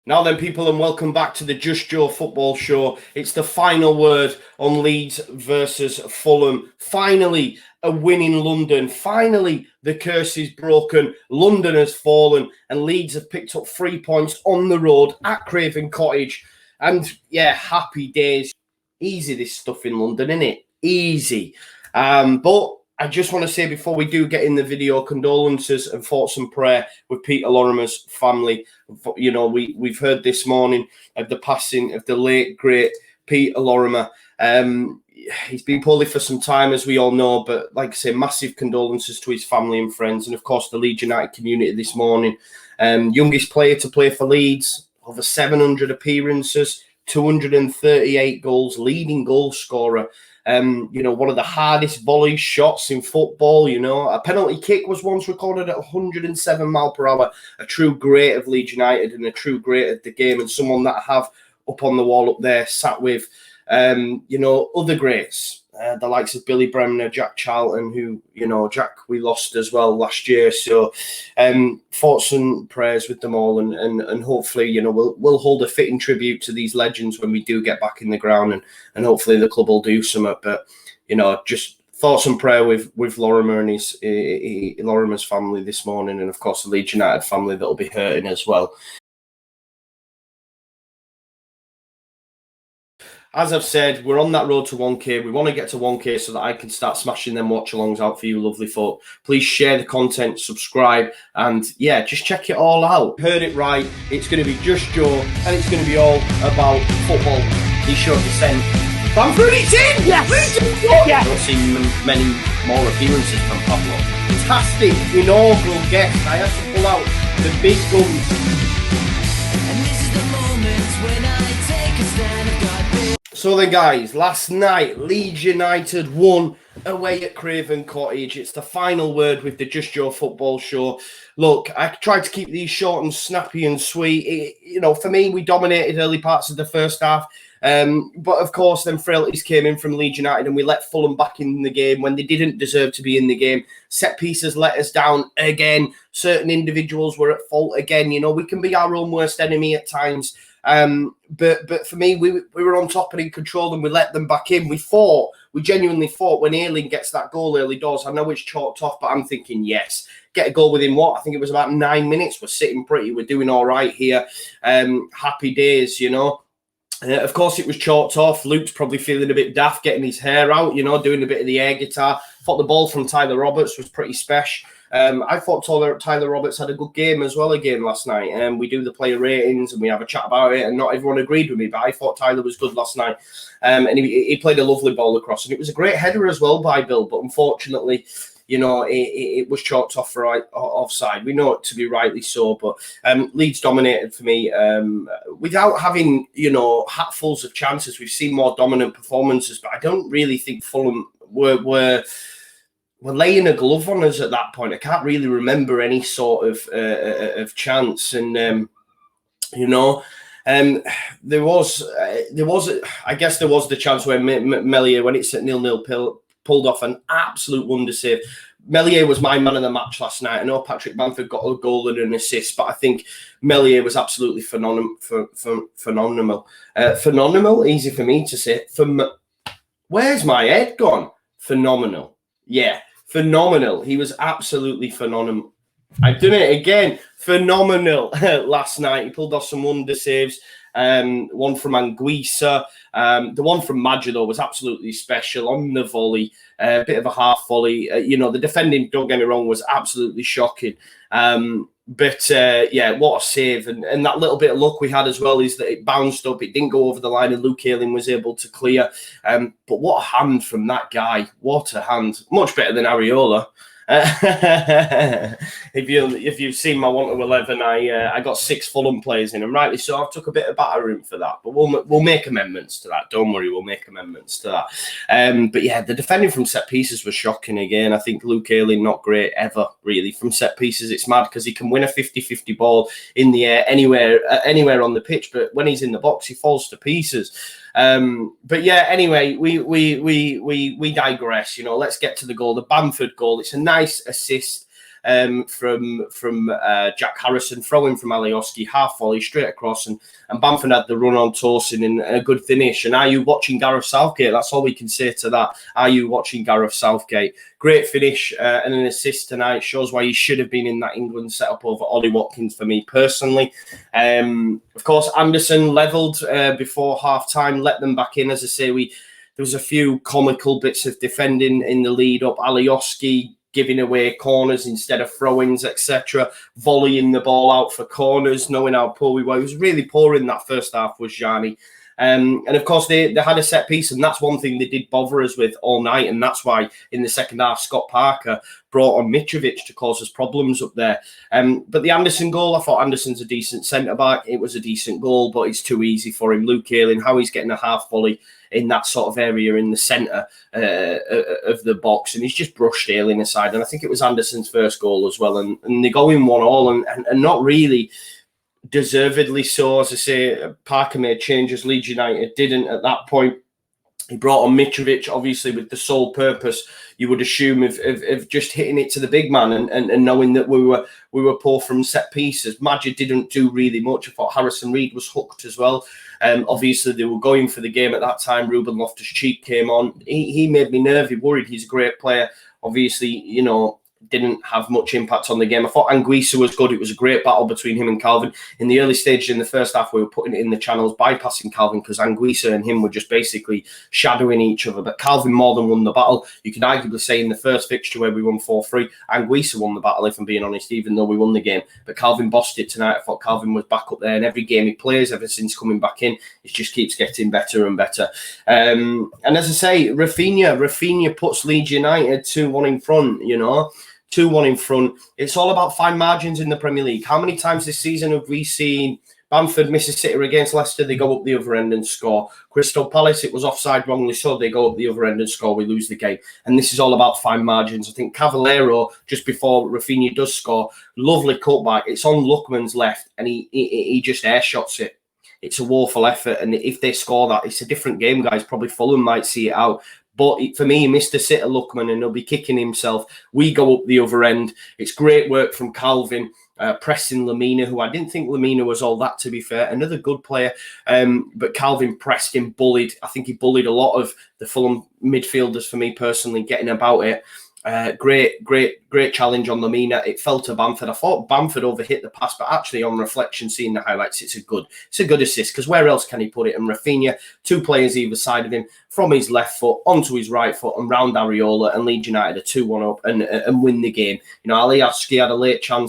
Now then, people, and welcome back to the Just Joe football show. It's the final word on Leeds versus Fulham. Finally, a win in London. Finally, the curse is broken. London has fallen, and Leeds have picked up 3 points on the road at Craven Cottage. And yeah, happy days. Easy, this stuff in London, isn't it? Easy. But I just want to say before we do get in the video, condolences and thoughts and prayer with Peter Lorimer's family. You know, we've heard this morning of the passing of the late, great Peter Lorimer. He's been poorly for some time, as we all know, but like I say, massive condolences to his family and friends, and of course the Leeds United community this morning. Youngest player to play for Leeds, over 700 appearances, 238 goals, leading goal scorer. One of the hardest volley shots in football. A penalty kick was once recorded at 107 mile per hour. A true great of Leeds United and a true great of the game, and someone that I have up on the wall up there, sat with, other greats. The likes of Billy Bremner, Jack Charlton, who, Jack we lost as well last year. So thoughts and prayers with them all, and hopefully, we'll hold a fitting tribute to these legends when we do get back in the ground, and hopefully the club will do something. But, just thoughts and prayer with Lorimer and his Lorimer's family this morning, and of course the Leeds United family that'll be hurting as well. As I've said, we're on that road to 1K. We want to get to 1K so that I can start smashing them watch-alongs out for you lovely folk. Please share the content, subscribe, and yeah, just check it all out. Heard it right. It's going to be Just Joe, and it's going to be all about football. Be sure to send Bamford, it's in! Yes! Yes! I don't see many more appearances from Pablo. Fantastic, inaugural guest. I had to pull out the big guns. And this is the moment when I take a stand. So then, guys, last night, Leeds United won away at Craven Cottage. It's the final word with the Just Joe football show. Look, I tried to keep these short and snappy and sweet. For me, we dominated early parts of the first half. But, of course, then frailties came in from Leeds United and we let Fulham back in the game when they didn't deserve to be in the game. Set pieces let us down again. Certain individuals were at fault again. We can be our own worst enemy at times. But for me, we were on top and in control, and we let them back in. We genuinely fought when Ayling gets that goal early doors. I know it's chalked off, but I'm thinking, yes, get a goal within I think it was about 9 minutes. We're sitting pretty, we're doing all right here. Happy days, of course, it was chalked off. Luke's probably feeling a bit daft, getting his hair out, doing a bit of the air guitar. Thought the ball from Tyler Roberts was pretty special. I thought Tyler Roberts had a good game as well again last night. We do the player ratings and we have a chat about it, and not everyone agreed with me, but I thought Tyler was good last night. And he played a lovely ball across, and it was a great header as well by Bill, but unfortunately, it was chalked off for offside. We know it to be rightly so, but Leeds dominated for me without having, hatfuls of chances. We've seen more dominant performances, but I don't really think Fulham were laying a glove on us at that point. I can't really remember any sort of chance, and there was the chance where Meslier, when it's at 0-0, pulled off an absolute wonder save. Meslier was my man of the match last night. I know Patrick Bamford got a goal and an assist, but I think Meslier was absolutely phenomenal. Phenomenal, easy for me to say. Where's my head gone? Phenomenal. Yeah, phenomenal. He was absolutely phenomenal. I've done it again. Phenomenal last night. He pulled off some wonder saves. One from Anguissa. The one from Maggio was absolutely special on the volley. A bit of a half volley. The defending, don't get me wrong, was absolutely shocking. But what a save. And that little bit of luck we had as well is that it bounced up. It didn't go over the line and Luke Ayling was able to clear. But what a hand from that guy. What a hand. Much better than Areola. If you've seen my 1 to 11, I got 6 Fulham players in, and rightly so. I've took a bit of battering for that, but we'll make amendments to that. Don't worry, we'll make amendments to that. But yeah, the defending from set pieces was shocking again. I think Luke Ayling not great ever really from set pieces. It's mad because he can win a 50-50 ball in the air anywhere on the pitch, but when he's in the box, he falls to pieces. But yeah, anyway, we digress. Let's get to the goal. The Bamford goal. It's a nice assist. from Jack Harrison, throwing from Alioski, half volley straight across, and Bamford had the run on Tosin and a good finish. And are you watching Gareth Southgate? That's all we can say to that. Are you watching Gareth Southgate? Great finish and an assist tonight. Shows why he should have been in that England setup over Ollie Watkins for me personally. Of course, Anderson levelled before half-time, let them back in. As I say, there was a few comical bits of defending in the lead up. Alioski giving away corners instead of throw-ins, etc. Volleying the ball out for corners, knowing how poor we were. He was really poor in that first half, was Gianni. And of course, they had a set piece, and that's one thing they did bother us with all night. And that's why in the second half, Scott Parker brought on Mitrovic to cause us problems up there. But the Anderson goal, I thought Anderson's a decent centre-back. It was a decent goal, but it's too easy for him. Luke Ayling, how he's getting a half volley in that sort of area in the centre of the box, and he's just brushed Ayling aside. And I think it was Anderson's first goal as well. And they go in 1-1 and not really deservedly so. As I say, Parker made changes. Leeds United didn't at that point. He brought on Mitrovic, obviously, with the sole purpose, you would assume, of just hitting it to the big man and knowing that we were poor from set pieces. Madger didn't do really much. I thought Harrison Reed was hooked as well. Obviously, they were going for the game at that time. Ruben Loftus-Cheek came on. He made me nervy, worried. He's a great player. Obviously, you know, didn't have much impact on the game. I thought Anguissa was good. It was a great battle between him and Calvin. In the early stages in the first half, we were putting it in the channels, bypassing Calvin, because Anguissa and him were just basically shadowing each other. But Calvin more than won the battle. You can arguably say in the first fixture where we won 4-3, Anguissa won the battle, if I'm being honest, even though we won the game. But Calvin bossed it tonight. I thought Calvin was back up there, and every game he plays ever since coming back in, it just keeps getting better and better. And as I say, Rafinha puts Leeds United 2-1 in front, you know. 2-1 in front. It's all about fine margins in the Premier League. How many times this season have we seen Bamford miss a sitter against Leicester? They go up the other end and score. Crystal Palace, it was offside wrongly, so they go up the other end and score. We lose the game. And this is all about fine margins. I think Cavallero, just before Rafinha does score, lovely cutback. It's on Lookman's left, and he just air shots it. It's a woeful effort. And if they score that, it's a different game, guys. Probably Fulham might see it out. But for me, he missed a sitter, Lookman, and he'll be kicking himself. We go up the other end. It's great work from Calvin, pressing Lamina, who I didn't think Lamina was all that, to be fair. Another good player. But Calvin pressed him, bullied. I think he bullied a lot of the Fulham midfielders, for me personally, getting about it. Great challenge on Lamina. It fell to Bamford. I thought Bamford overhit the pass, but actually on reflection, seeing the highlights, it's a good assist, because where else can he put it? And Rafinha, two players either side of him, from his left foot onto his right foot and round Areola, and Leeds United are 2-1 up and win the game. You know, Alioski had a late chance